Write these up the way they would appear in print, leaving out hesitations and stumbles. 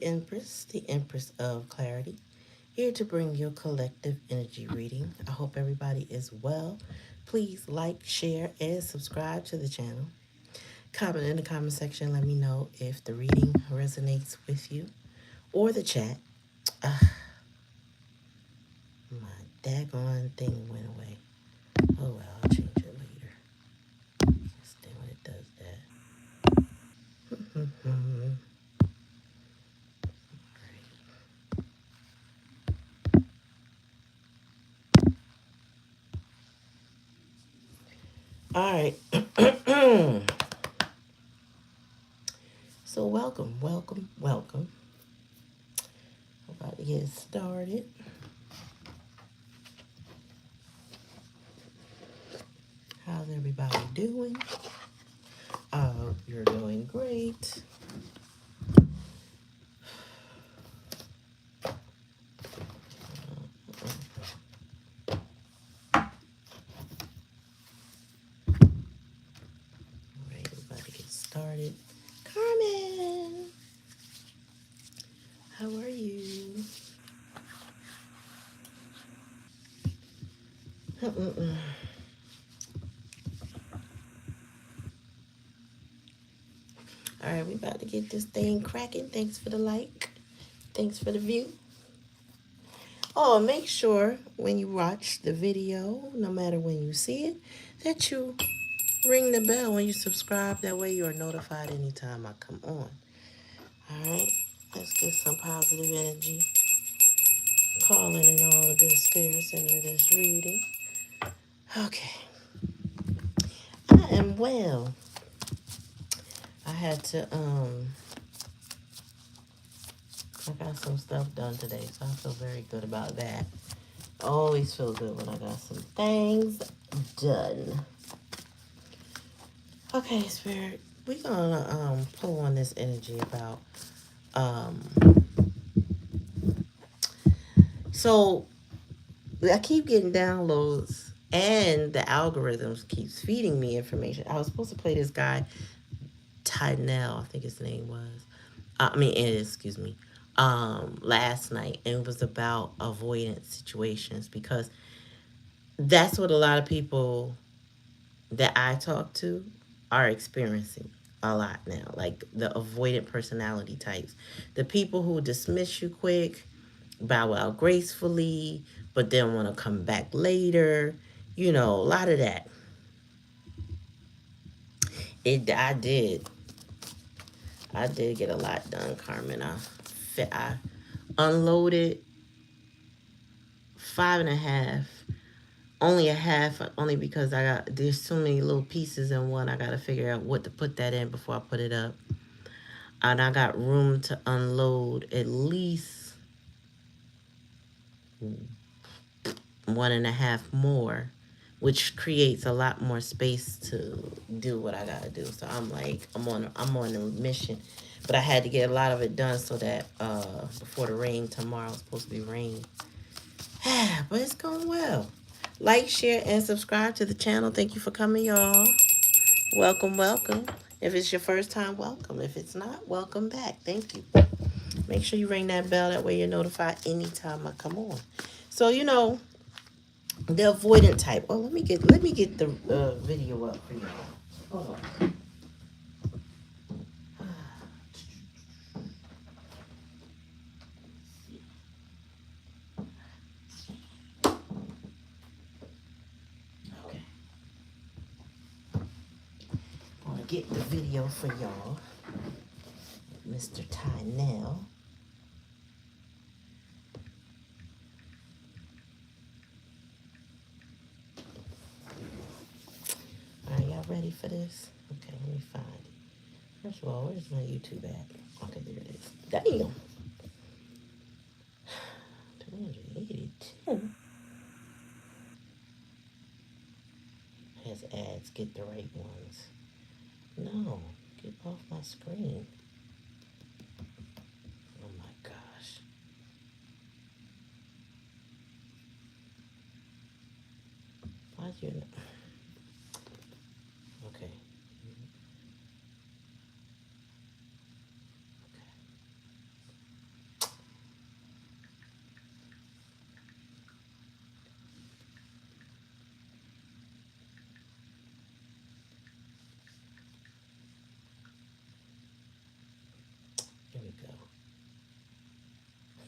Empress, the Empress of Clarity, here to bring your collective energy reading. I hope everybody is well. Please like, share, and subscribe to the channel. Comment in the comment section. Let me know if the reading resonates with you or the chat. My daggone thing went away. Oh well, I'll change it later. Just then when it does that. All right. So welcome, welcome, welcome. About to get started. How's everybody doing? You're doing great. All right, we're about to get started. Carmen, how are you? All right, we about to get this thing cracking. Thanks for the like. Thanks for the view. Oh, make sure when you watch the video, no matter when you see it, that you ring the bell when you subscribe. That way you are notified anytime I come on. All right, let's get some positive energy. Calling in all the good spirits into this reading. Okay, I am well. I had to, I got some stuff done today, so I feel very good about that. I always feel good when I got some things done. Okay, Spirit, we're gonna pull on this energy about so I keep getting downloads and the algorithms keeps feeding me information. I was supposed to play this guy Tynell, I think his name was. Excuse me. Last night, and it was about avoidance situations because that's what a lot of people that I talk to are experiencing a lot now. Like the avoidant personality types, the people who dismiss you quick, bow out gracefully, but then want to come back later. You know, a lot of that. I did. I did get a lot done, Carmen. I unloaded 5.5. Only a half, only because there's so many little pieces in one. I got to figure out what to put that in before I put it up. And I got room to unload at least 1.5 more, which creates a lot more space to do what I gotta do. So I'm like, I'm on a mission, but I had to get a lot of it done so that before the rain tomorrow, it's supposed to be rain. But it's going well. Like, share, and subscribe to the channel. Thank you for coming, y'all. Welcome, welcome. If it's your first time, welcome. If it's not, welcome back. Thank you. Make sure you ring that bell. That way you're notified anytime I come on. So, you know, the avoidant type. Oh, let me get the video up for you. Hold on. Okay. I'm gonna get the video for y'all. Mr. Tynell. Are y'all ready for this? Okay, let me find it. First of all, where's my YouTube at? Okay, there it is. Damn. 282. Has ads. Get the right ones. No, get off my screen. Oh my gosh. Why's your... Okay.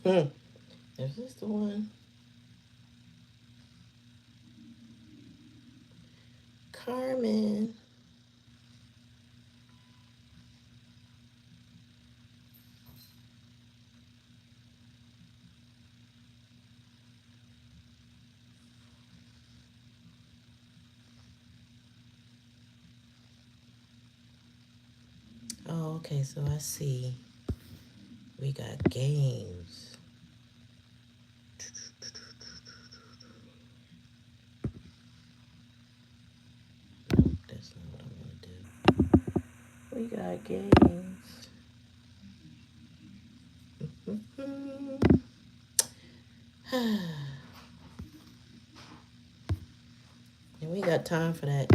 Is this the one? Carmen. Oh, okay, so I see. We got games. That's not what I want to do. We got games. And we got time for that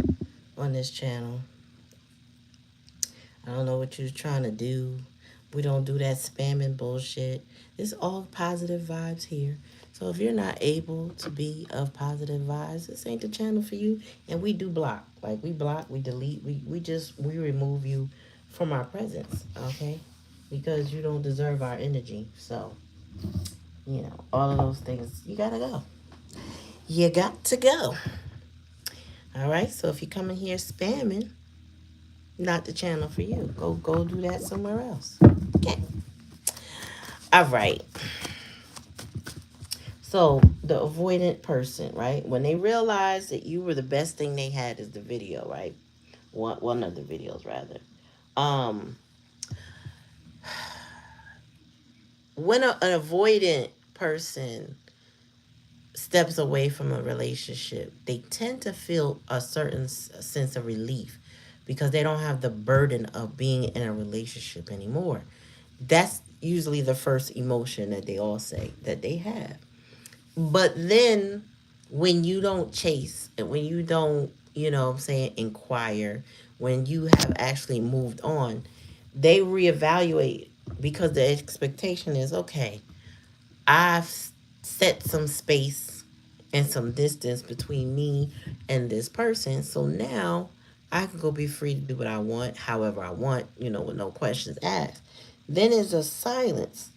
on this channel. I don't know what you're trying to do. We don't do that spamming bullshit. It's all positive vibes here. So if you're not able to be of positive vibes, this ain't the channel for you. And we do block. Like we block, we delete, we remove you from our presence, okay? Because you don't deserve our energy. So, you know, all of those things, you gotta go. You got to go. All right, so if you come in here spamming, not the channel for you. Go do that somewhere else. Okay. All right. So the avoidant person, right? When they realized that you were the best thing they had is the video, right? One of the videos rather. Um when an avoidant person steps away from a relationship, they tend to feel a certain sense of relief because they don't have the burden of being in a relationship anymore. That's usually the first emotion that they all say that they have. But then when you don't chase and when you don't, you know what I'm saying, inquire, when you have actually moved on, they reevaluate because the expectation is okay, I've set some space and some distance between me and this person. So now I can go be free to do what I want, however I want, you know, with no questions asked. Then there's a silence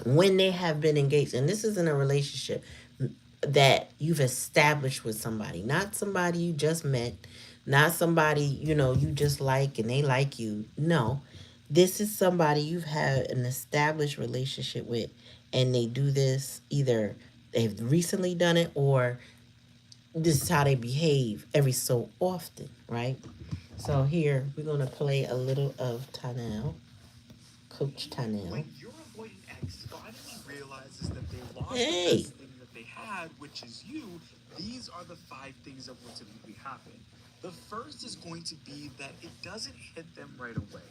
when they have been engaged. And this is in a relationship that you've established with somebody, not somebody you just met, not somebody, you know, you just like and they like you. No, this is somebody you've had an established relationship with, and they do this either they've recently done it or this is how they behave every so often, right? So here we're gonna play a little of Tanel, Coach Tanel. When your avoidant ex finally realizes that they lost the best thing that they had, which is you, these are the 5 things that will typically happen. The first is going to be that it doesn't hit them right away.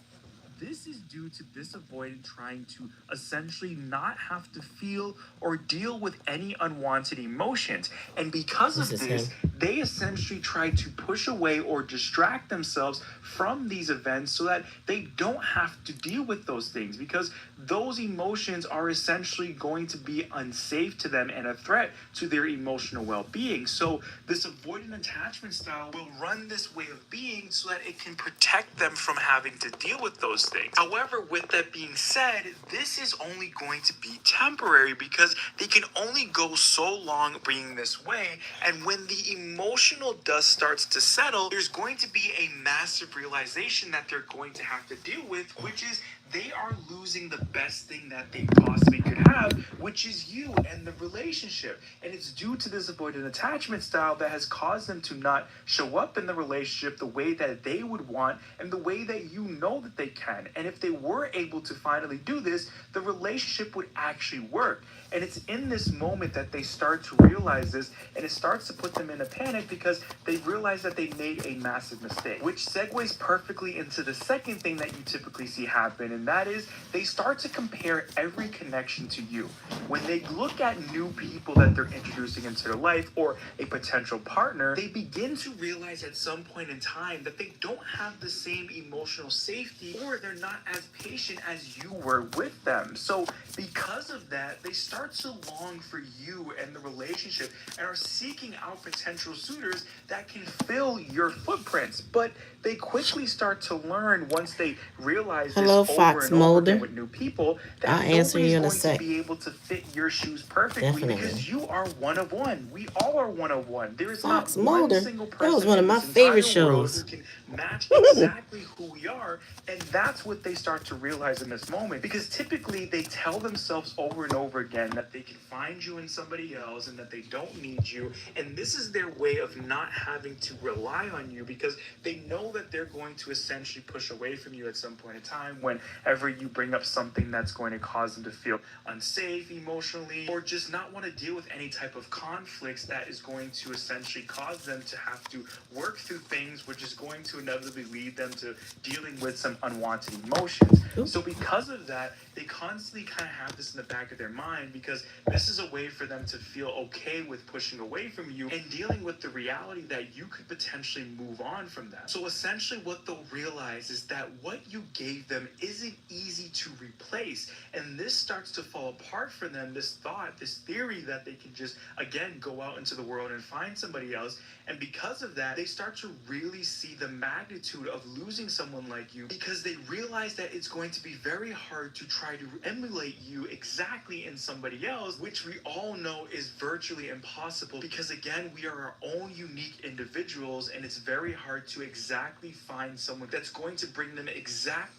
This is due to this avoidant trying to essentially not have to feel or deal with any unwanted emotions. And because of this, they essentially try to push away or distract themselves from these events so that they don't have to deal with those things, because those emotions are essentially going to be unsafe to them and a threat to their emotional well-being. So this avoidant attachment style will run this way of being so that it can protect them from having to deal with those things. However, with that being said, this is only going to be temporary because they can only go so long being this way. And when the emotional dust starts to settle, there's going to be a massive realization that they're going to have to deal with, which is they are losing the best thing that they possibly could have, which is you and the relationship. And it's due to this avoidant attachment style that has caused them to not show up in the relationship the way that they would want and the way that you know that they can. And if they were able to finally do this, the relationship would actually work. And it's in this moment that they start to realize this, and it starts to put them in a panic because they realize that they made a massive mistake, which segues perfectly into the second thing that you typically see happen, and that is they start to compare every connection to you. When they look at new people that they're introducing into their life or a potential partner, they begin to realize at some point in time that they don't have the same emotional safety, or they're not as patient as you were with them. So Because of that, they start to long for you and the relationship and are seeking out potential suitors that can fill your footprints. But they quickly start to learn, once they realize this Hello, over Fox and over again Mulder. with new people, I'll that answer nobody's you in a going to sec. be able to fit your shoes perfectly Definitely. because you are one of one. We all are one of one. There is not Fox one Mulder. single That was person one of in my this favorite entire world who shows. can match exactly who we are. And that's what they start to realize in this moment, because typically they tell themselves over and over again that they can find you in somebody else and that they don't need you. And this is their way of not having to rely on you, because they know that they're going to essentially push away from you at some point in time whenever you bring up something that's going to cause them to feel unsafe emotionally, or just not want to deal with any type of conflicts that is going to essentially cause them to have to work through things, which is going to inevitably lead them to dealing with some unwanted emotions. So because of that, they constantly kind of have this in the back of their mind, because this is a way for them to feel okay with pushing away from you and dealing with the reality that you could potentially move on from that. So essentially what they'll realize is that what you gave them isn't easy to replace, and this starts to fall apart for them, this thought, this theory that they can just again go out into the world and find somebody else. And because of that, they start to really see the magnitude of losing someone like you, because they realize that it's going to be very hard to try to emulate you exactly in somebody else, which we all know is virtually impossible, because again, we are our own unique individuals, and it's very hard to exactly find someone that's going to bring them exact.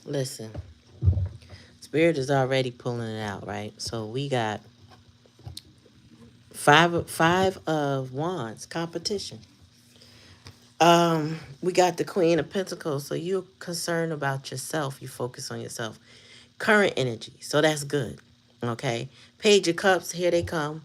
Listen, Spirit is already pulling it out, right? So we got five of wands competition. We got the Queen of Pentacles. So you're concerned about yourself. You focus on yourself. Current energy. So that's good. Okay. Page of Cups. Here they come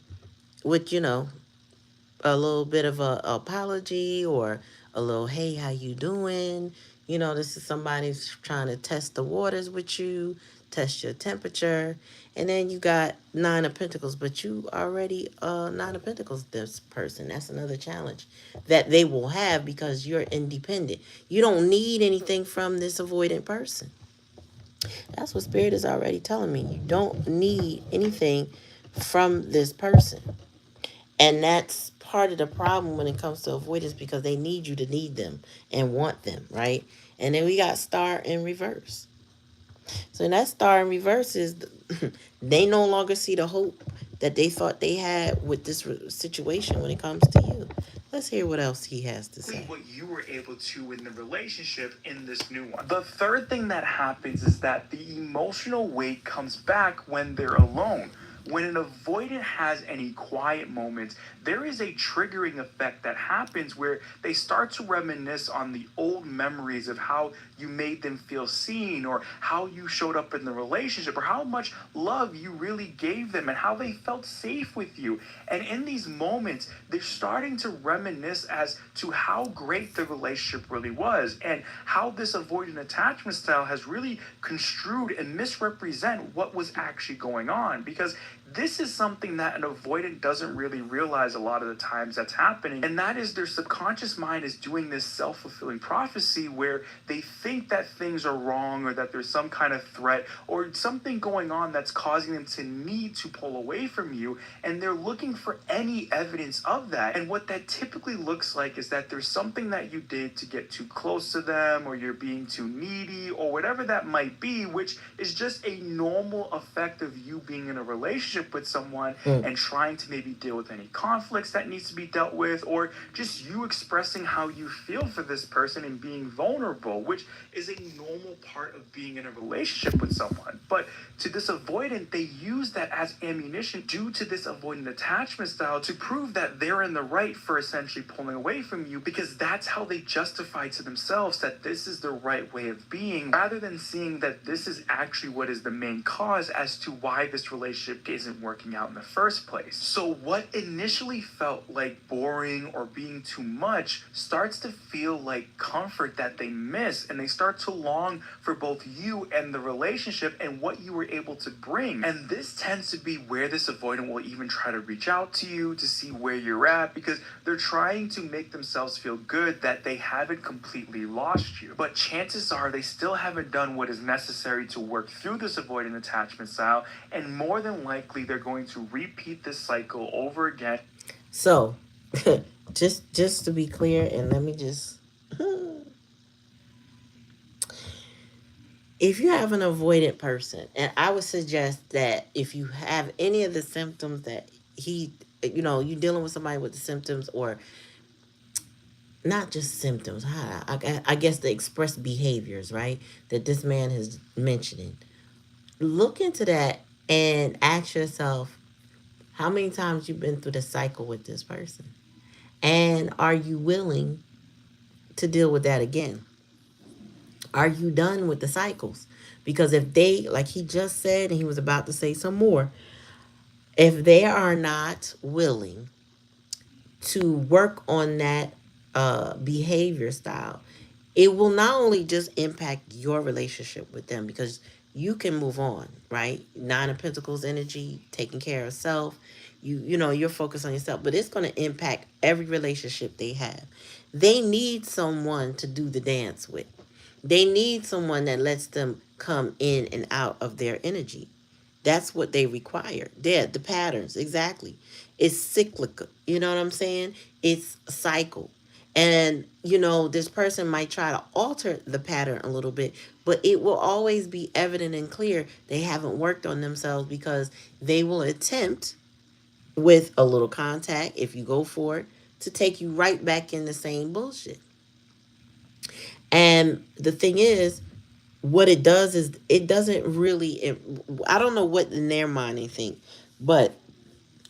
with, a little bit of a apology, or a little, hey, how you doing? This is somebody's trying to test the waters with you, test your temperature. And then you got Nine of Pentacles, but you already Nine of Pentacles this person. That's another challenge that they will have, because you're independent. You don't need anything from this avoidant person. That's what Spirit is already telling me. You don't need anything from this person. And that's part of the problem when it comes to avoidance, because they need you to need them and want them, right? And then we got Star in reverse. So in that Star in reverse is they no longer see the hope that they thought they had with this situation when it comes to you. Let's hear what else he has to say. What you were able to in the relationship in this new one. The third thing that happens is that the emotional weight comes back when they're alone. When an avoidant has any quiet moments, there is a triggering effect that happens where they start to reminisce on the old memories of how you made them feel seen, or how you showed up in the relationship, or how much love you really gave them, and how they felt safe with you. And in these moments, they're starting to reminisce as to how great the relationship really was, and how this avoidant attachment style has really construed and misrepresent what was actually going on. Because this is something that an avoidant doesn't really realize a lot of the times that's happening. And that is, their subconscious mind is doing this self-fulfilling prophecy where they think that things are wrong, or that there's some kind of threat or something going on that's causing them to need to pull away from you. And they're looking for any evidence of that. And what that typically looks like is that there's something that you did to get too close to them, or you're being too needy, or whatever that might be, which is just a normal effect of you being in a relationship with someone and trying to maybe deal with any conflicts that needs to be dealt with, or just you expressing how you feel for this person and being vulnerable, which is a normal part of being in a relationship with someone. But to this avoidant, they use that as ammunition due to this avoidant attachment style to prove that they're in the right for essentially pulling away from you, because that's how they justify to themselves that this is the right way of being, rather than seeing that this is actually what is the main cause as to why this relationship isn't working out in the first place. So what initially felt like boring or being too much starts to feel like comfort that they miss, and they start to long for both you and the relationship and what you were you're able to bring. And this tends to be where this avoidant will even try to reach out to you to see where you're at, because they're trying to make themselves feel good that they haven't completely lost you. But chances are they still haven't done what is necessary to work through this avoidant attachment style, and more than likely they're going to repeat this cycle over again. So, just to be clear, and let me just, if you have an avoidant person, and I would suggest that if you have any of the symptoms that he, you dealing with somebody with the symptoms, or not just symptoms, I guess the expressed behaviors, right? That this man is mentioning. Look into that and ask yourself how many times you've been through the cycle with this person. And are you willing to deal with that again? Are you done with the cycles? Because if they, like he just said, and he was about to say some more, if they are not willing to work on that behavior style, it will not only just impact your relationship with them, because you can move on, right? Nine of Pentacles energy, taking care of self. You're focused on yourself, but it's going to impact every relationship they have. They need someone to do the dance with. They need someone that lets them come in and out of their energy. That's what they require. The patterns, exactly. It's cyclical. You know what I'm saying? It's a cycle. And, this person might try to alter the pattern a little bit, but it will always be evident and clear they haven't worked on themselves, because they will attempt, with a little contact, if you go for it, to take you right back in the same bullshit. And the thing is, what it does is it doesn't really, I don't know what in their mind they think, but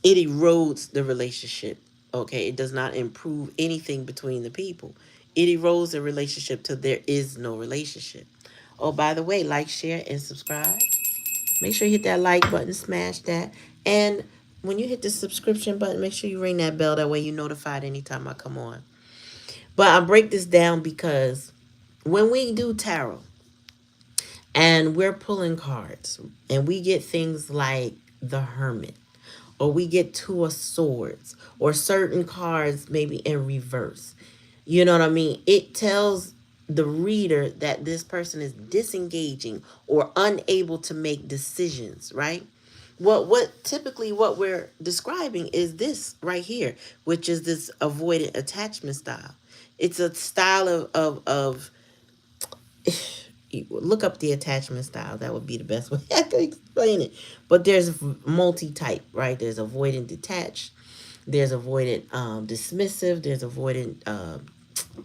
it erodes the relationship. Okay, it does not improve anything between the people. It erodes the relationship till there is no relationship. Oh, by the way, like, share, and subscribe. Make sure you hit that like button, smash that. And when you hit the subscription button, make sure you ring that bell. That way you're notified anytime I come on. But I break this down because when we do tarot and we're pulling cards and we get things like the Hermit, or we get Two of Swords, or certain cards maybe in reverse. You know what I mean? It tells the reader that this person is disengaging or unable to make decisions, right? What typically what we're describing is this right here, which is this avoidant attachment style. It's a style of look up the attachment style. That would be the best way I could explain it. But there's multi-type, right? There's avoidant detached. There's avoidant dismissive. There's avoidant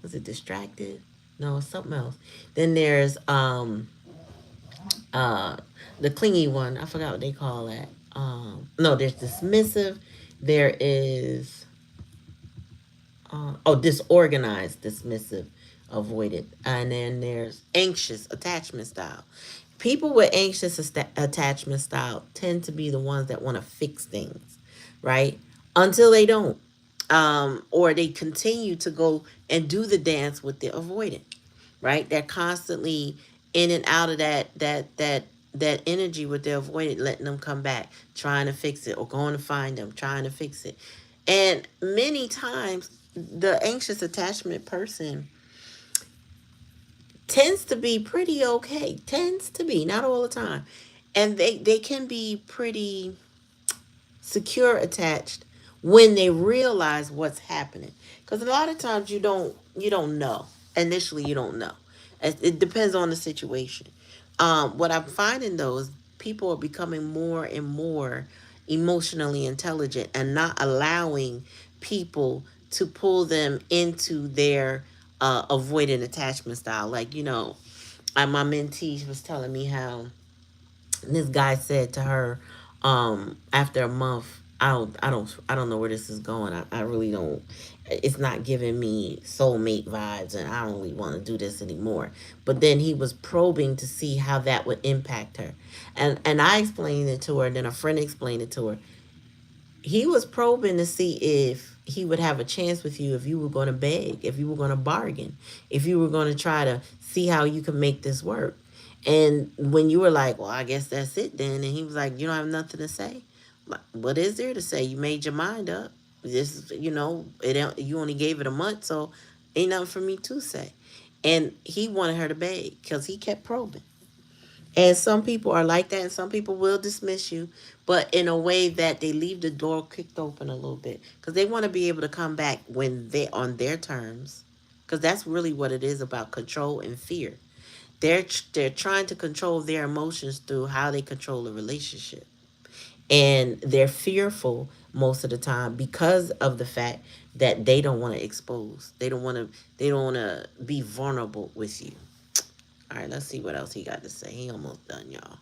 was it distracted? No, it's something else. Then there's uh the clingy one. I forgot what they call that. No, there's dismissive. There is disorganized, dismissive, avoidant. And then there's anxious attachment style. People with anxious attachment style tend to be the ones that want to fix things, right? Until they don't. Or they continue to go and do the dance with the avoidant, right? They're constantly in and out of that energy with the avoidant, letting them come back, trying to fix it, or going to find them, trying to fix it. And many times the anxious attachment person tends to be pretty okay. Tends to be, not all the time. And they can be pretty secure attached when they realize what's happening. Because a lot of times you don't know. Initially you don't know. It depends on the situation. What I'm finding though is people are becoming more and more emotionally intelligent and not allowing people to pull them into their avoidant attachment style. Like, my mentee was telling me how this guy said to her, after a month, I don't know where this is going. I really don't. It's not giving me soulmate vibes, and I don't really want to do this anymore. But then he was probing to see how that would impact her, and I explained it to her, and then a friend explained it to her. He was probing to see if he would have a chance with you, if you were going to beg, if you were going to bargain, if you were going to try to see how you could make this work. And when you were like, well, I guess that's it then, and he was like, you don't have nothing to say. Like, what is there to say? You made your mind up. This, you only gave it a month, so ain't nothing for me to say. And he wanted her to beg because he kept probing. And some people are like that, and some people will dismiss you, but in a way that they leave the door kicked open a little bit because they want to be able to come back when they on their terms. Because that's really what it is about control and fear. They're trying to control their emotions through how they control a relationship, and they're fearful most of the time because of the fact that they don't want to expose. They don't want to be vulnerable with you. All right, let's see what else he got to say. He almost done, y'all.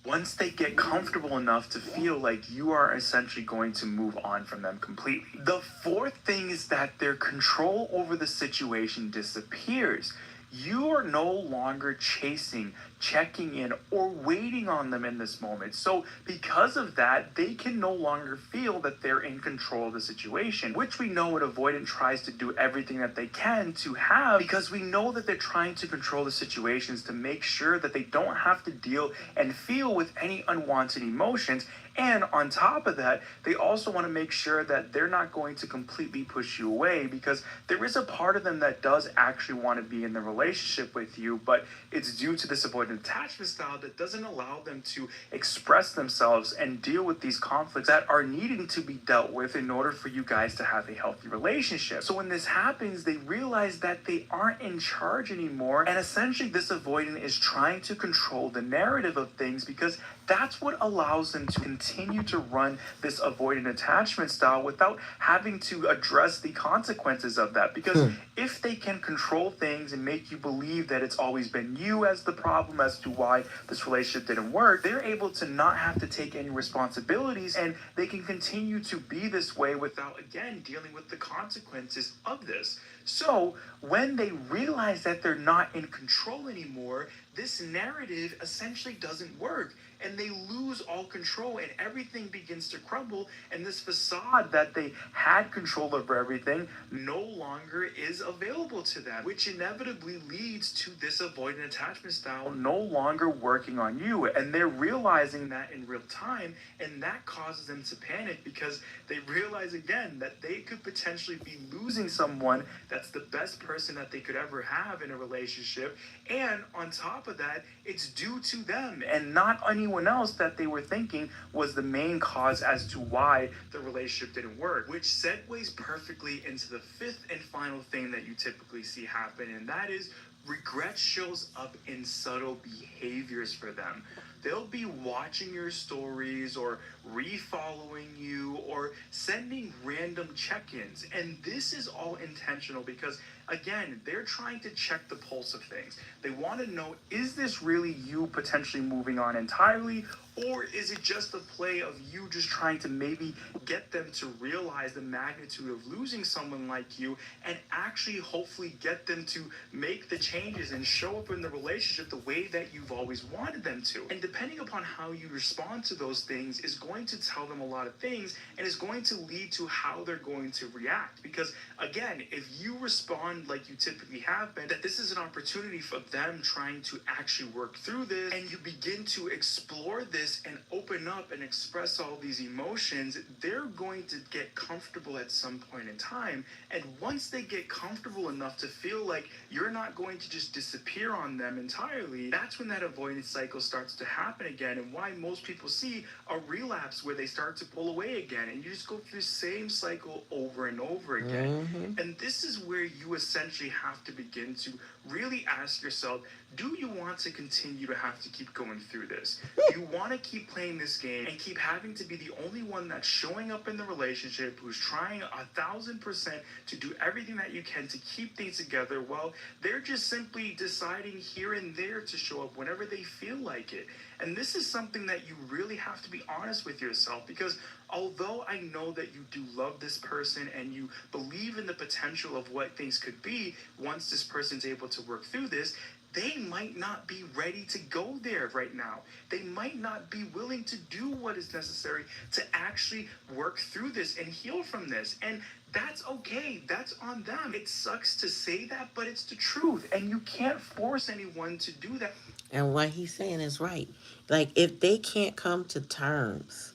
Once they get comfortable enough to feel like you are essentially going to move on from them completely. The fourth thing is that their control over the situation disappears. You are no longer chasing, checking in, or waiting on them in this moment. So, because of that, they can no longer feel that they're in control of the situation, which we know an avoidant tries to do everything that they can to have, because we know that they're trying to control the situations to make sure that they don't have to deal and feel with any unwanted emotions. And on top of that, they also want to make sure that they're not going to completely push you away, because there is a part of them that does actually want to be in the relationship with you, but it's due to this avoidant attachment style that doesn't allow them to express themselves and deal with these conflicts that are needing to be dealt with in order for you guys to have a healthy relationship. So when this happens, they realize that they aren't in charge anymore, and essentially this avoidant is trying to control the narrative of things, because that's what allows them to continue to run this avoidant attachment style without having to address the consequences of that. Because if they can control things and make you believe that it's always been you as the problem as to why this relationship didn't work, they're able to not have to take any responsibilities, and they can continue to be this way without, again, dealing with the consequences of this. So when they realize that they're not in control anymore, this narrative essentially doesn't work, and they lose all control, and everything begins to crumble, and this facade that they had control over everything no longer is available to them, which inevitably leads to this avoidant attachment style no longer working on you. And they're realizing that in real time, and that causes them to panic, because they realize again that they could potentially be losing someone that's the best person that they could ever have in a relationship. And on top of that, it's due to them and not anyone else that they were thinking was the main cause as to why the relationship didn't work. Which segues perfectly into the fifth and final thing that you typically see happen, and that is regret shows up in subtle behaviors for them. They'll be watching your stories or refollowing you or sending random check-ins. And this is all intentional because, again, they're trying to check the pulse of things. They want to know, is this really you potentially moving on entirely? Or is it just a play of you just trying to maybe get them to realize the magnitude of losing someone like you, and actually hopefully get them to make the changes and show up in the relationship the way that you've always wanted them to? And depending upon how you respond to those things is going to tell them a lot of things, and is going to lead to how they're going to react. Because again, if you respond like you typically have been, that this is an opportunity for them trying to actually work through this, and you begin to explore this and open up and express all these emotions, they're going to get comfortable at some point in time. And once they get comfortable enough to feel like you're not going to just disappear on them entirely, that's when that avoidance cycle starts to happen again, and why most people see a relapse where they start to pull away again, and you just go through the same cycle over and over again. And this is where you essentially have to begin to really ask yourself, do you want to continue to have to keep going through this? Do you want to keep playing this game and keep having to be the only one that's showing up in the relationship, who's trying 1,000% to do everything that you can to keep things together, while they're just simply deciding here and there to show up whenever they feel like it? And this is something that you really have to be honest with yourself, because although I know that you do love this person and you believe in the potential of what things could be once this person's able to work through this, they might not be ready to go there right now. They might not be willing to do what is necessary to actually work through this and heal from this. And that's okay. That's on them. It sucks to say that, but it's the truth. And you can't force anyone to do that. And what he's saying is right. Like, if they can't come to terms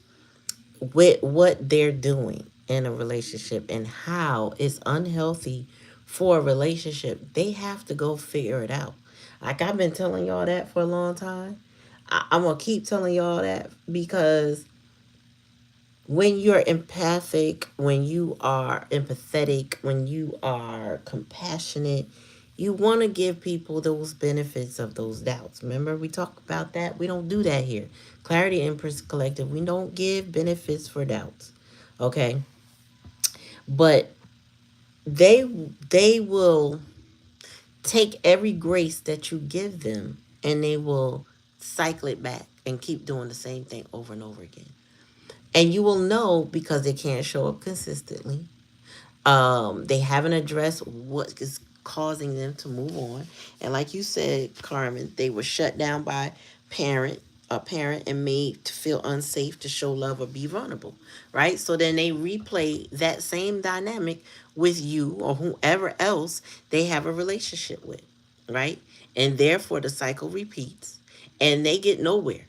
with what they're doing in a relationship and how it's unhealthy for a relationship, they have to go figure it out. Like, I've been telling y'all that for a long time. I'm going to keep telling y'all that because when you're empathic, when you are empathetic, when you are compassionate, you want to give people those benefits of those doubts. Remember, we talked about that? We don't do that here. Clarity Empress Collective, we don't give benefits for doubts. Okay? But they they will take every grace that you give them and they will cycle it back and keep doing the same thing over and over again. And you will know because they can't show up consistently. They haven't addressed what is causing them to move on. And like you said, Carmen, they were shut down by parent a parent and made to feel unsafe to show love or be vulnerable, right? So then they replay that same dynamic with you or whoever else they have a relationship with, right? And therefore the cycle repeats and they get nowhere.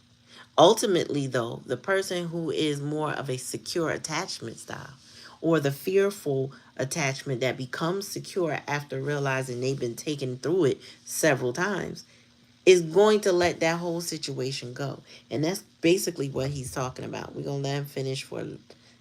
Ultimately, though, the person who is more of a secure attachment style or the fearful attachment that becomes secure after realizing they've been taken through it several times is going to let that whole situation go. And that's basically what he's talking about. We're going to let him finish for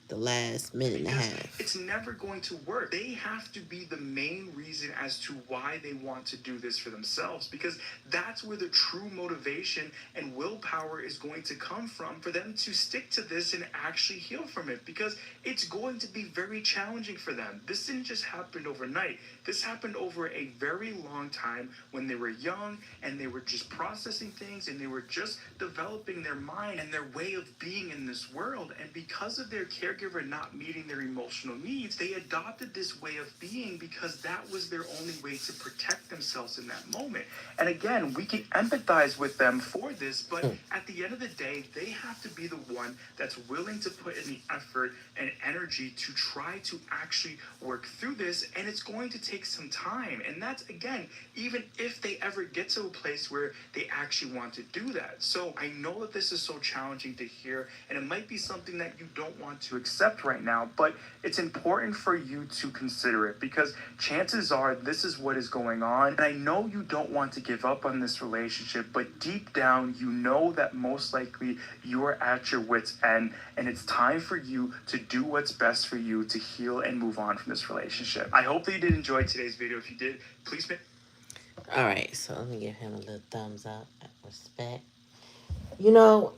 the last minute and a Because half. it's never going to work. They have to be the main reason as to why they want to do this for themselves, because that's where the true motivation and willpower is going to come from for them to stick to this and actually heal from it, because it's going to be very challenging for them. This didn't just happen overnight. This happened over a very long time when they were young and they were just processing things and they were just developing their mind and their way of being in this world. And because of their caregiver not meeting their emotional needs, they adopted this way of being because that was their only way to protect themselves in that moment. And again, we can empathize with them for this, but at the end of the day, they have to be the one that's willing to put in the effort and energy to try to actually work through this. And it's going to take some time. And that's, again, even if they ever get to a place where they actually want to do that. So I know that this is so challenging to hear, and it might be something that you don't want to accept right now, but it's important for you to consider it because chances are this is what is going on. And I know you don't want to give up on this relationship, but deep down, you know that most likely you are at your wit's end, and it's time for you to do what's best for you to heal and move on from this relationship. I hope that you did enjoy today's video. If you did, please make... All right, so let me give him a little thumbs up. Respect. You know,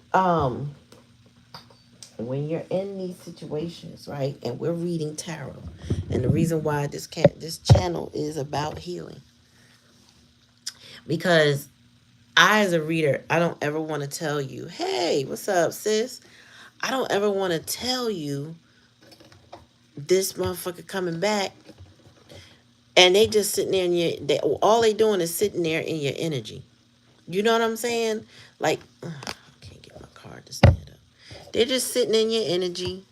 when you're in these situations, right, and we're reading tarot, and the reason why this channel is about healing, because I, as a reader, I don't ever want to tell you, hey, what's up, sis? I don't ever want to tell you this motherfucker coming back, and they just sitting there in all they doing is sitting there in your energy. You know what I'm saying? Like, I can't get my card to stand up. They're just sitting in your energy,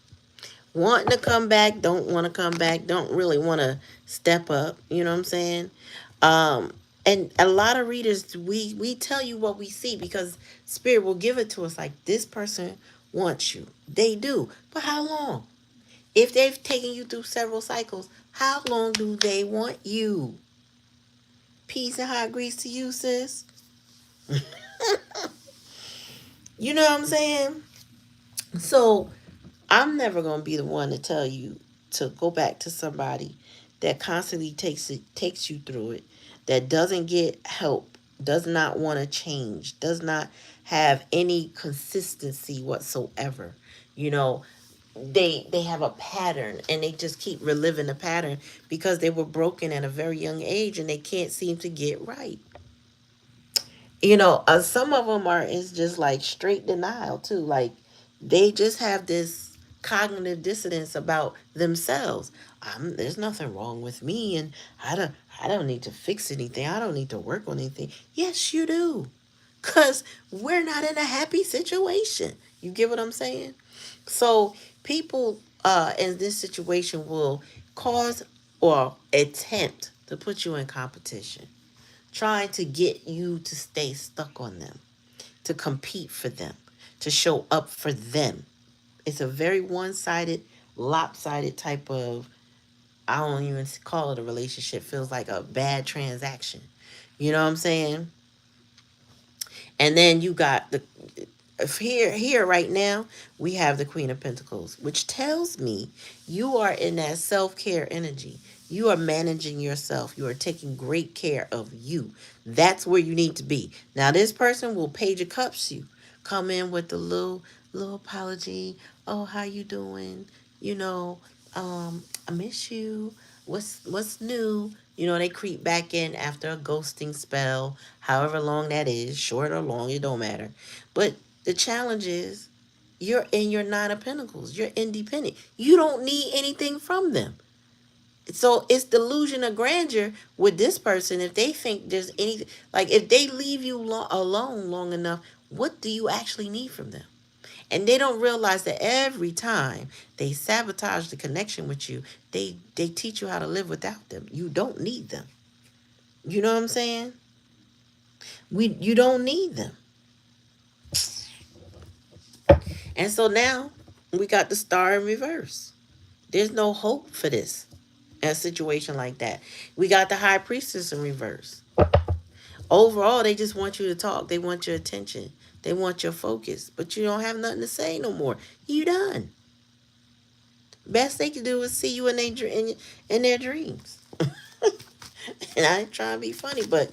wanting to come back, don't want to come back, don't really want to step up. You know what I'm saying? Um, and a lot of readers, we tell you what we see because spirit will give it to us. Like, this person wants you. They do. But how long? If they've taken you through several cycles, how long do they want you? Peace and hot grease to you, sis. You know what I'm saying? So I'm never gonna be the one to tell you to go back to somebody that constantly takes you through it, that doesn't get help, does not want to change, does not have any consistency whatsoever. You know, they have a pattern and they just keep reliving the pattern because they were broken at a very young age and they can't seem to get right. You know, some of them are, it's just like straight denial too. Like, they just have this cognitive dissonance about themselves. There's nothing wrong with me, and I don't, I don't need to fix anything. I don't need to work on anything. Yes, you do, because we're not in a happy situation. You get what I'm saying? So people in this situation will cause or attempt to put you in competition, trying to get you to stay stuck on them, to compete for them, to show up for them. It's a very one-sided, lopsided type of, I don't even call it a relationship, feels like a bad transaction. You know what I'm saying? And then you got the here right now we have the Queen of Pentacles, which tells me you are in that self-care energy. You are managing yourself. You are taking great care of you. That's where you need to be. Now this person will page of cups you, come in with a little apology. Oh, how you doing? You know, I miss you. What's new? You know, they creep back in after a ghosting spell, however long that is, short or long, it don't matter. But the challenge is you're in your Nine of Pentacles. You're independent. You don't need anything from them. So it's delusion of grandeur with this person. If they think there's anything, like if they leave you alone long enough, what do you actually need from them? And they don't realize that every time they sabotage the connection with you, they teach you how to live without them. You don't need them. You know what I'm saying? You don't need them. And so now we got the star in reverse. There's no hope for this in a situation like that. We got the high priestess in reverse. Overall, they just want you to talk. They want your attention. They want your focus. But you don't have nothing to say no more. You done. Best they can do is see you in their dreams. And I ain't trying to be funny, but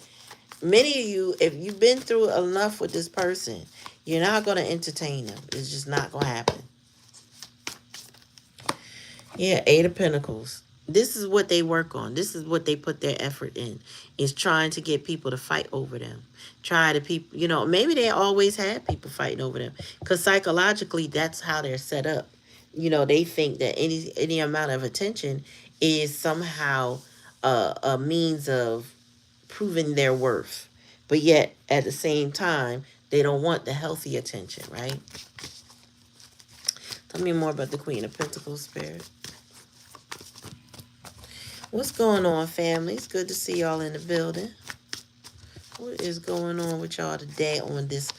many of you, if you've been through enough with this person, you're not going to entertain them. It's just not going to happen. Yeah, Eight of Pentacles. This is what they work on. This is what they put their effort in. Is trying to get people to fight over them. Try to people, maybe they always had people fighting over them. Because psychologically, that's how they're set up. They think that any amount of attention is somehow a means of proving their worth. But yet, at the same time, they don't want the healthy attention, right? Tell me more about the Queen of Pentacles, Spirit. What's going on, family? It's good to see y'all in the building. What is going on with y'all today on this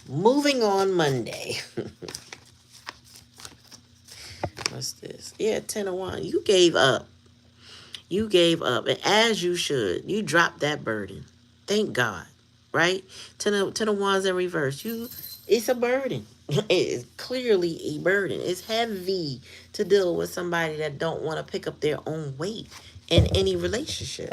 Moving On Monday? What's this? Yeah, 10 of Wands. You gave up. You gave up. And as you should. You dropped that burden. Thank God. Right? 10 of Wands in reverse. It's a burden. It is clearly a burden. It's heavy to deal with somebody that don't want to pick up their own weight in any relationship.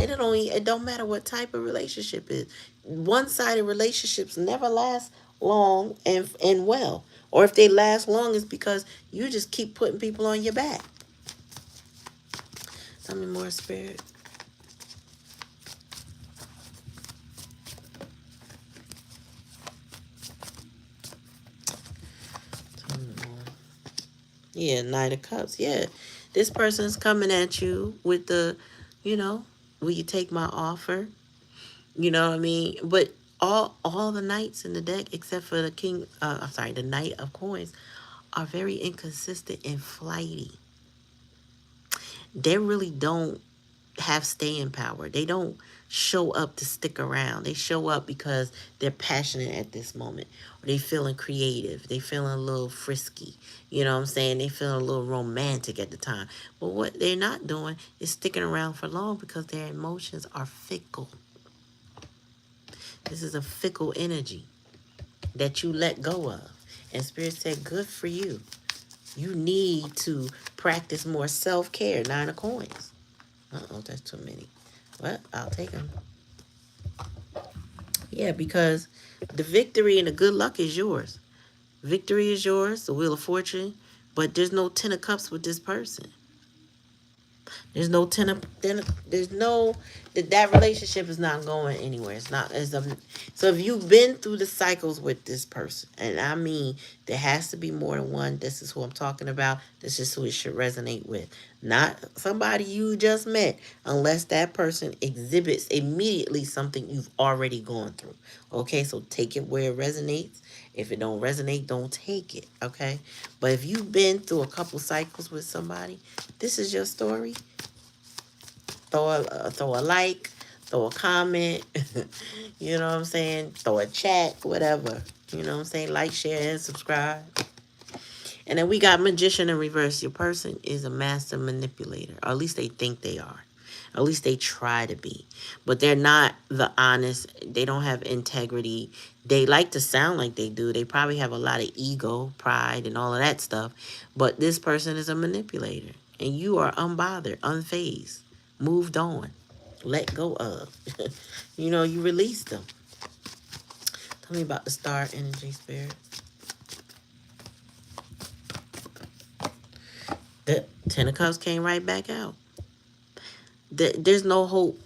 It don't matter what type of relationship it is. One-sided relationships never last long and well. Or if they last long, it's because you just keep putting people on your back. Tell me more, Spirit. Yeah, Knight of Cups. Yeah, this person's coming at you with will you take my offer? You know what I mean? But all the knights in the deck, except for the the Knight of Coins, are very inconsistent and flighty. They really don't have staying power. They don't show up to stick around. They show up because they're passionate at this moment. Or they feeling creative. They feeling a little frisky. You know what I'm saying? They feeling a little romantic at the time. But what they're not doing is sticking around for long because their emotions are fickle. This is a fickle energy that you let go of. And Spirit said, good for you. You need to practice more self-care. Nine of Coins. Uh-oh, that's too many. Well, I'll take them. Yeah, because the victory and the good luck is yours. Victory is yours, the Wheel of Fortune, but there's no 10 of Cups with this person. There's no there's no that relationship is not going anywhere. It's not as a so if you've been through the cycles with this person, and I mean there has to be more than one. This is who I'm talking about. This is who it should resonate with. Not somebody you just met, unless that person exhibits immediately something you've already gone through. Okay, so take it where it resonates. If it don't resonate, don't take it. Okay, but if you've been through a couple cycles with somebody, this is your story. Throw a like, throw a comment. You know what I'm saying? Throw a chat, whatever. You know what I'm saying? Like, share, and subscribe. And then we got magician in reverse. Your person is a master manipulator, or at least they think they are. At least they try to be. But they're not the honest. They don't have integrity. They like to sound like they do. They probably have a lot of ego, pride, and all of that stuff. But this person is a manipulator. And you are unbothered, unfazed, moved on, let go of. You know, you release them. Tell me about the star energy, spirit. The Ten of Cups came right back out. There's no hope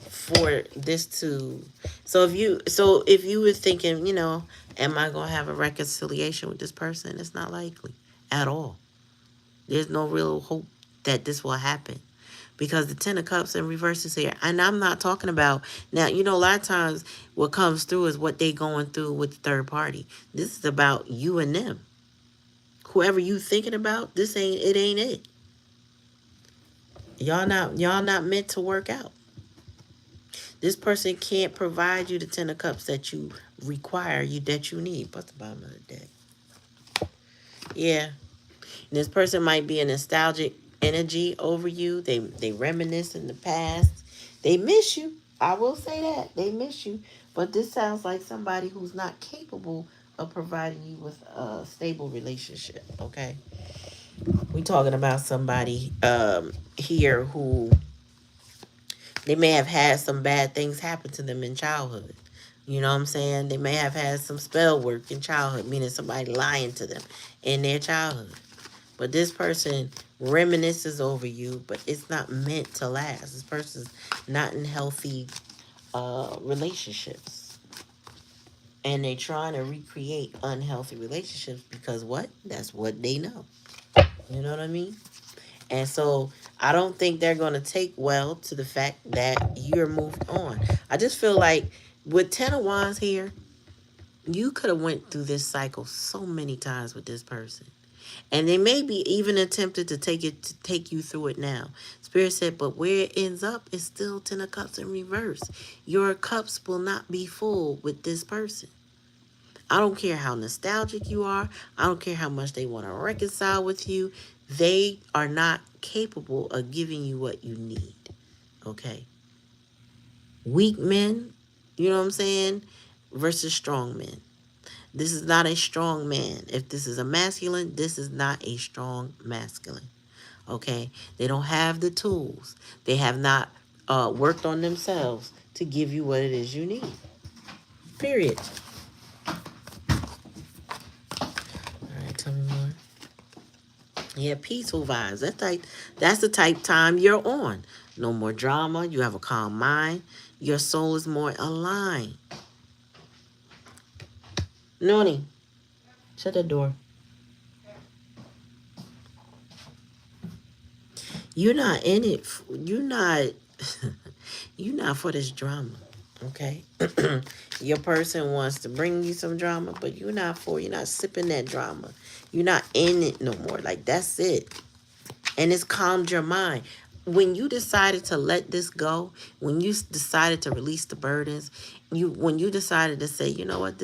for this to. So if you were thinking, you know, am I gonna have a reconciliation with this person? It's not likely at all. There's no real hope that this will happen because the Ten of Cups in reverse is here. And I'm not talking about now. You know, a lot of times what comes through is what they going through with the third party. This is about you and them. Whoever you thinking about, this ain't it. Y'all not meant to work out. This person can't provide you the Ten of Cups that you require, that you need. What's the bottom of the deck? Yeah. And this person might be a nostalgic energy over you. They reminisce in the past. They miss you. I will say that. They miss you. But this sounds like somebody who's not capable of providing you with a stable relationship. Okay. We talking about somebody here who they may have had some bad things happen to them in childhood. You know what I'm saying? They may have had some spell work in childhood, meaning somebody lying to them in their childhood. But this person reminisces over you, but it's not meant to last. This person's not in healthy relationships. And they're trying to recreate unhealthy relationships because what? That's what they know. You know what I mean? And so I don't think they're going to take well to the fact that you're moved on. I just feel like with Ten of Wands here, you could have went through this cycle so many times with this person. And they may be even attempted to take you through it now. Spirit said, but where it ends up is still Ten of Cups in reverse. Your cups will not be full with this person. I don't care how nostalgic you are. I don't care how much they want to reconcile with you. They are not capable of giving you what you need. Okay? Weak men, you know what I'm saying, versus strong men. This is not a strong man. If this is a masculine, this is not a strong masculine. Okay? They don't have the tools. They have not worked on themselves to give you what it is you need. Period. All right, tell me more. Yeah, peaceful vibes. That's the type time you're on. No more drama. You have a calm mind. Your soul is more aligned. Noni, shut the door. You're not in it. You're not. You're not for this drama. Okay. Your person wants to bring you some drama, but you're not sipping that drama. You're not in it no more. Like, that's it. And it's calmed your mind. When you decided to let this go, when you decided to release the burdens, when you decided to say, you know what,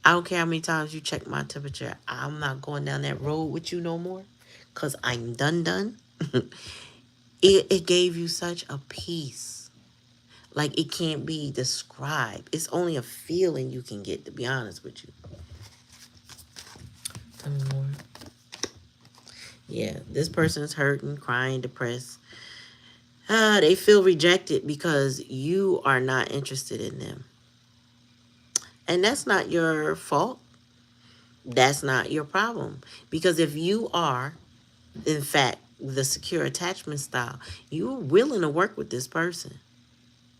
I don't care how many times you check my temperature, I'm not going down that road with you no more, because I'm done. It gave you such a peace. Like, it can't be described. It's only a feeling you can get, to be honest with you. Tell me more. Yeah, this person's hurting, crying, depressed. They feel rejected because you are not interested in them. And that's not your fault. That's not your problem. Because if you are, in fact, the secure attachment style, you were willing to work with this person.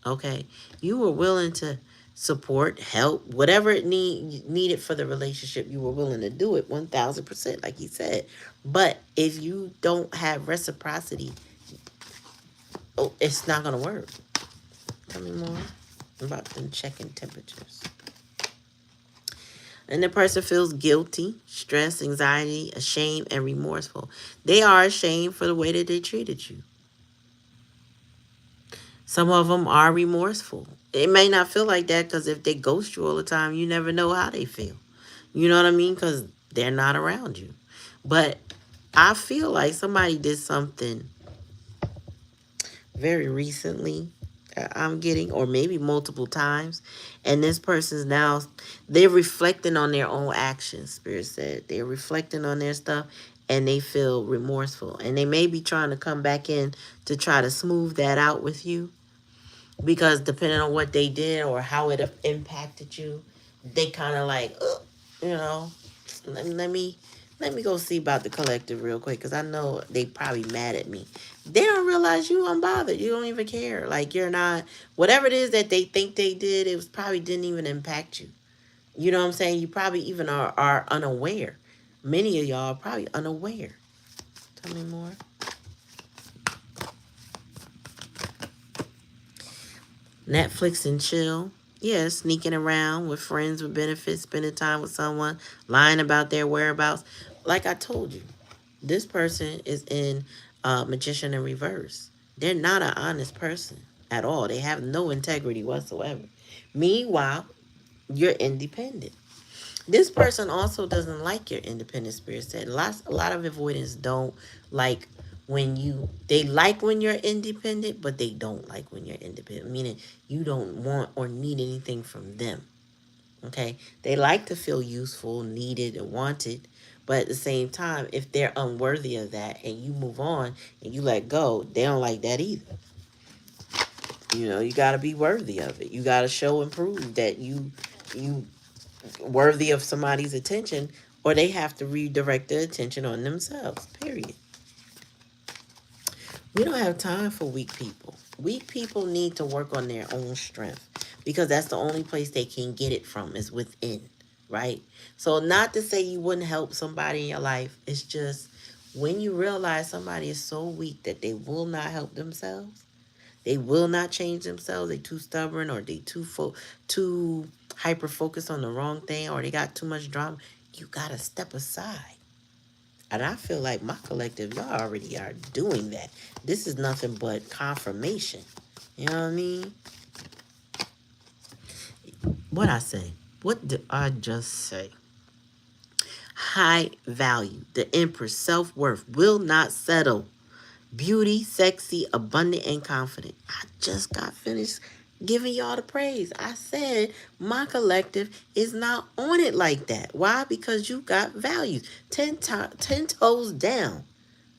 Okay, you were willing to support, help, whatever it needed for the relationship. You were willing to do it 1,000%, like he said. But if you don't have reciprocity, oh, it's not gonna work. Tell me more about them checking temperatures. And the person feels guilty, stress, anxiety, ashamed, and remorseful. They are ashamed for the way that they treated you. Some of them are remorseful. It may not feel like that because if they ghost you all the time, you never know how they feel. You know what I mean? Because they're not around you. But I feel like somebody did something very recently, I'm getting, or maybe multiple times, and this person's now, they're reflecting on their own actions. Spirit said they're reflecting on their stuff, and they feel remorseful, and they may be trying to come back in to try to smooth that out with you, because depending on what they did or how it impacted you, they kind of like, ugh, you know, let me let me go see about the collective real quick, because I know they probably mad at me. They don't realize you unbothered. You don't even care. Like, you're not, whatever it is that they think they did, it was probably didn't even impact you. You know what I'm saying? You probably even are unaware. Many of y'all are probably unaware. Tell me more. Netflix and chill. Yeah, sneaking around with friends with benefits, spending time with someone, lying about their whereabouts. Like I told you, this person is in magician in reverse. They're not an honest person at all. They have no integrity whatsoever. Meanwhile, you're independent. This person also doesn't like your independent spirit set. A lot of avoidance don't like when you, they like when you're independent, but they don't like when you're independent, meaning you don't want or need anything from them. Okay? They like to feel useful, needed, and wanted, but at the same time, if they're unworthy of that and you move on and you let go, they don't like that either. You know, you got to be worthy of it. You got to show and prove that you worthy of somebody's attention, or they have to redirect their attention on themselves. Period. We don't have time for weak people. Weak people need to work on their own strength, because that's the only place they can get it from is within, right? So not to say you wouldn't help somebody in your life. It's just when you realize somebody is so weak that they will not help themselves, they will not change themselves. They too stubborn, or they too hyper focused on the wrong thing, or they got too much drama. You gotta step aside. And I feel like my collective, y'all already are doing that. This is nothing but confirmation. You know what I mean? What I say? What did I just say? High value. The Empress self-worth will not settle. Beauty, sexy, abundant, and confident. I just got finished giving y'all the praise. I said my collective is not on it like that. Why? Because you got values. 10 toes down.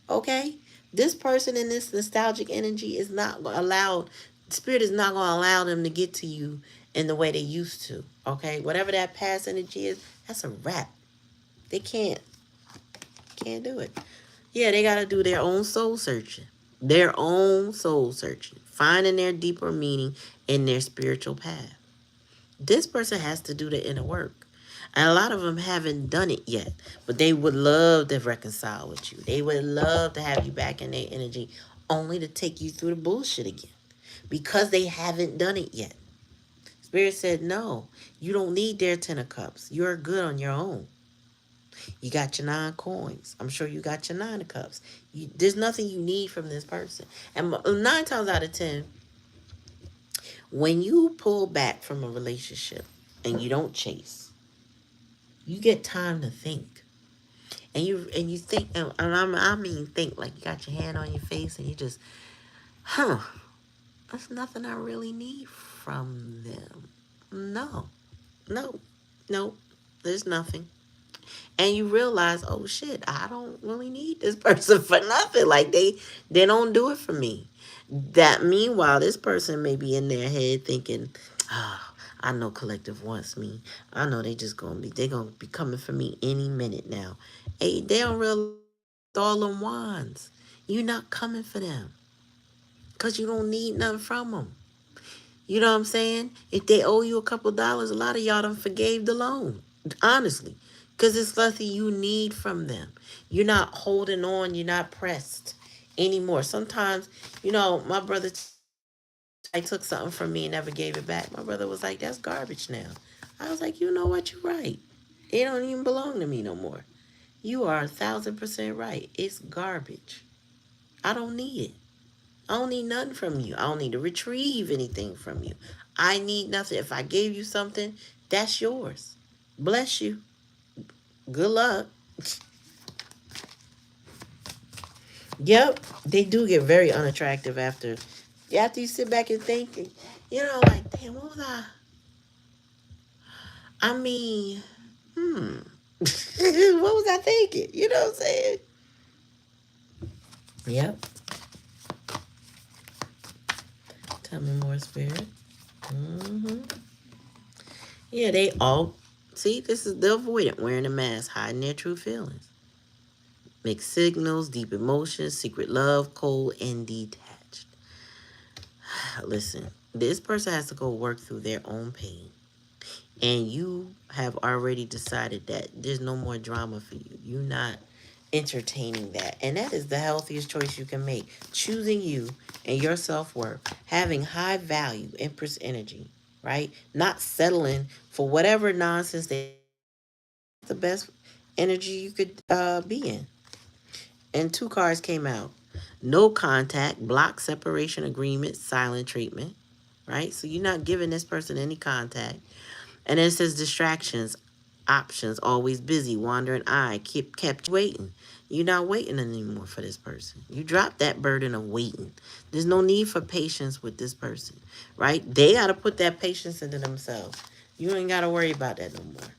Okay? This person in this nostalgic energy is not allowed, spirit is not going to allow them to get to you in the way they used to. Okay? Whatever that past energy is, that's a wrap. They can't do it. Yeah, they got to do their own soul searching. Their own soul searching. Finding their deeper meaning in their spiritual path. This person has to do the inner work. And a lot of them haven't done it yet. But they would love to reconcile with you. They would love to have you back in their energy, only to take you through the bullshit again. Because they haven't done it yet. Spirit said, no, you don't need their 10 of cups. You're good on your own. You got your 9 coins. I'm sure you got your 9 of cups. There's nothing you need from this person. And 9 times out of 10, when you pull back from a relationship and you don't chase, you get time to think. And you think, and I mean think, like you got your hand on your face and you just, that's nothing I really need from them. No, no, no, there's nothing. And you realize, oh shit, I don't really need this person for nothing. Like they don't do it for me. That meanwhile, this person may be in their head thinking, oh, I know collective wants me. I know they gonna be coming for me any minute now. Hey, they don't realize all them wands. You're not coming for them because you don't need nothing from them. You know what I'm saying? If they owe you a couple dollars, a lot of y'all done forgave the loan. Honestly. Because it's nothing you need from them. You're not holding on. You're not pressed anymore. Sometimes, my brother, I took something from me and never gave it back. My brother was like, that's garbage now. I was like, you know what? You're right. It don't even belong to me no more. You are 1,000% right. It's garbage. I don't need it. I don't need nothing from you. I don't need to retrieve anything from you. I need nothing. If I gave you something, that's yours. Bless you. Good luck. Yep, they do get very unattractive after you sit back and think, like, damn, what was I? I mean, what was I thinking? You know what I'm saying? Yep. Tell me more, spirit. hmm Yeah, they all see. This is the avoidant wearing a mask, hiding their true feelings. Mixed signals, deep emotions, secret love, cold and detached. Listen, this person has to go work through their own pain. And you have already decided that there's no more drama for you. You're not entertaining that. And that is the healthiest choice you can make. Choosing you and your self worth, having high value, Empress energy, right? Not settling for whatever nonsense the best energy you could be in. And two cards came out: no contact, block, separation agreement, silent treatment, right? So you're not giving this person any contact. And then it says distractions, options, always busy, wandering eye, kept you waiting. You're not waiting anymore for this person. You drop that burden of waiting. There's no need for patience with this person, right? They got to put that patience into themselves. You ain't got to worry about that no more.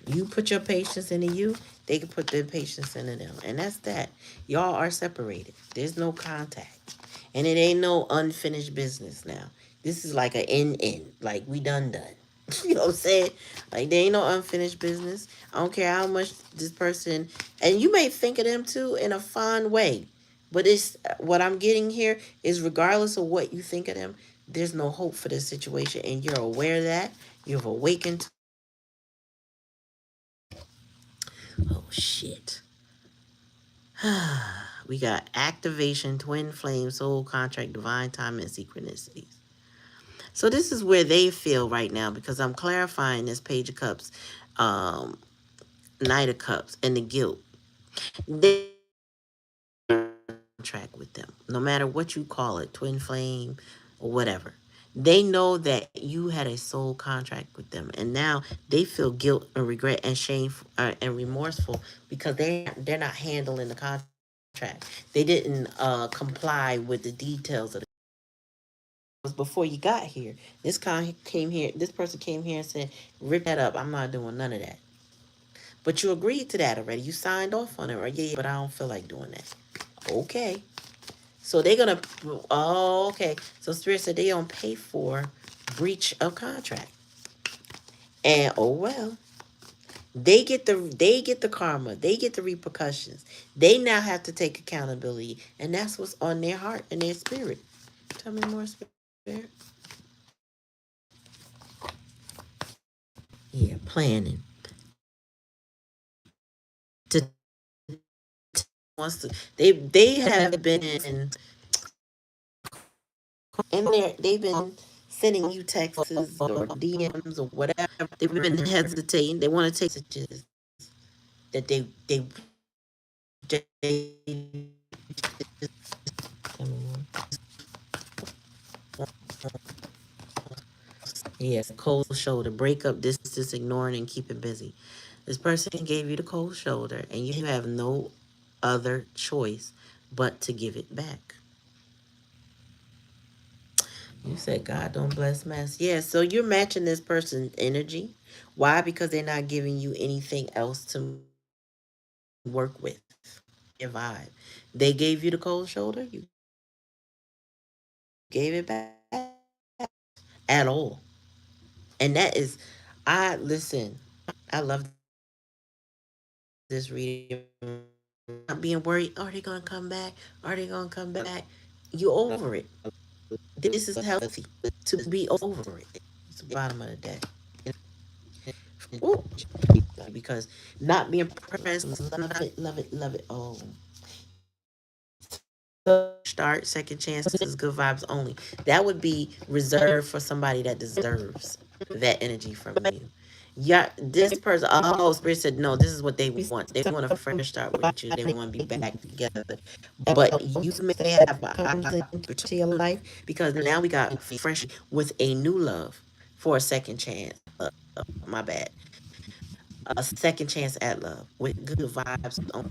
You put your patience into you, they can put their patience into them. And that's that. Y'all are separated. There's no contact. And it ain't no unfinished business now. This is like an end. Like we done. You know what I'm saying? Like there ain't no unfinished business. I don't care how much this person, and you may think of them too in a fond way. But it's what I'm getting here is regardless of what you think of them, there's no hope for this situation. And you're aware of that. You've awakened. Oh shit. We got activation, twin flame, soul contract, divine time, and synchronicities. So this is where they feel right now because I'm clarifying this Page of Cups, um, Knight of Cups, and the guilt. They contract with them, no matter what you call it, twin flame or whatever. They know that you had a soul contract with them, and now they feel guilt and regret and shame and remorseful because they're not handling the contract. They didn't comply with the details of the before you got here. Came here. This person came here and said, "Rip that up. I'm not doing none of that." But you agreed to that already. You signed off on it, right? Yeah, but I don't feel like doing that. Okay. So they're gonna. Oh, okay. So Spirit said they don't pay for breach of contract, and oh well. They get the karma. They get the repercussions. They now have to take accountability, and that's what's on their heart and their spirit. Tell me more, spirit. Yeah, planning to wants to. They have been in, and they've been sending you texts or DMs or whatever. They've been hesitating. They want to take messages that they yes, cold shoulder, break up, distance, ignoring, and keep it busy. This person gave you the cold shoulder, and you have no other choice but to give it back. You said God don't bless mess. Yeah, so you're matching this person's energy. Why? Because they're not giving you anything else to work with. Your vibe. They gave you the cold shoulder. You gave it back at all. And that is, I listen. I love this reading being worried, are they gonna come back? Are they gonna come back? You over it. This is healthy to be over it. It's the bottom of the deck. Ooh, because not being present, love it, love it, love it. Oh, start second chances, good vibes only. That would be reserved for somebody that deserves that energy from you. Yeah, this person, oh, Spirit said, no, this is what they want. They want a fresh start with you. They want to be back together. But you may have an opportunity to your life because now we got fresh with a new love for a second chance. My bad. A second chance at love with good vibes only.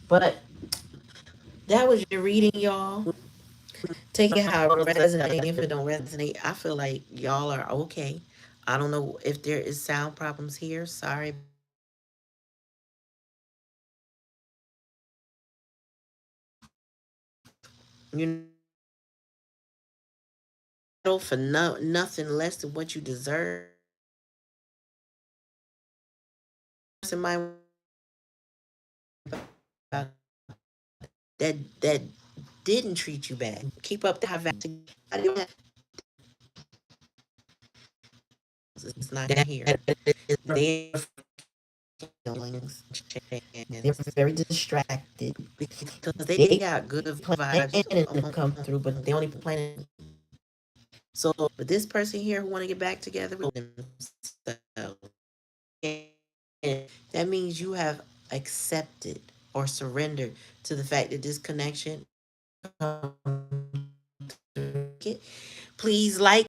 But that was your reading, y'all. Take it how it resonates. If it don't resonate, I feel like y'all are okay. I don't know if there is sound problems here. Sorry about that. You know, for nothing less than what you deserve. Person might that didn't treat you bad. Keep up the high value. It's not here. They feelings and they're very distracted because they got good vibes to come through, but they only planning. So, but this person here who want to get back together with themselves, and that means you have accepted or surrendered to the fact that this connection. Please like.